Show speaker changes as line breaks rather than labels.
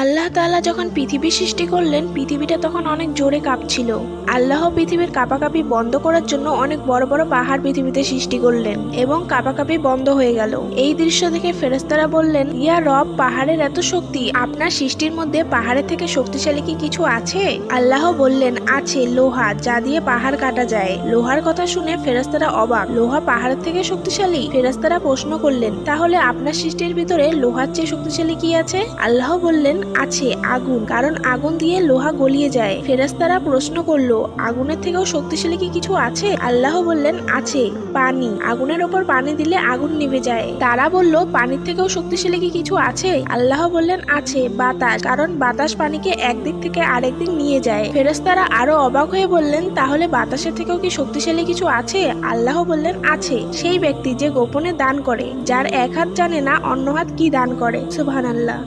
আল্লাহ তাআলা যখন পৃথিবী সৃষ্টি করলেন, পৃথিবীটা তখন অনেক জোরে কাঁপছিল। আল্লাহ পৃথিবীর কাঁপাকাঁপি বন্ধ করার জন্য অনেক বড় বড় পাহাড় পৃথিবীতে সৃষ্টি করলেন এবং কাঁপাকাঁপি বন্ধ হয়ে গেল। এই দৃশ্য দেখে ফেরেশতারা বললেন, ইয়া রব, পাহাড়ের এত শক্তি, আপনার সৃষ্টির মধ্যে পাহাড়ের থেকে শক্তিশালী কি কিছু আছে? আল্লাহ বললেন, আছে, লোহা, যা দিয়ে পাহাড় কাটা যায়। লোহার কথা শুনে ফেরেশতারা অবাক, লোহা পাহাড়ের থেকে শক্তিশালী? ফেরেশতারা প্রশ্ন করলেন, তাহলে আপনার সৃষ্টির ভিতরে লোহার চেয়ে শক্তিশালী কি আছে? আল্লাহ বললেন, আছে আগুন, কারণ আগুন দিয়ে লোহা গলিয়ে যায়। ফেরেশতারা প্রশ্ন করলো, আগুনের থেকেও শক্তিশালী কি কিছু আছে? আল্লাহ বললেন, আছে পানি, আগুনের ওপর পানি দিলে আগুন নিভে যায়। তারা বলল, পানির থেকেও শক্তিশালী কি কিছু আছে? আল্লাহ বললেন, আছে বাতাস, কারণ বাতাস পানিকে একদিক থেকে আরেক দিক নিয়ে যায়। ফেরেশতারা আরো অবাক হয়ে বললেন, তাহলে বাতাসের থেকেও কি শক্তিশালী কিছু আছে? আল্লাহ বললেন, আছে, সেই ব্যক্তি যে গোপনে দান করে, যার এক হাত জানে না অন্য হাত কি দান করে। সুবহানাল্লাহ।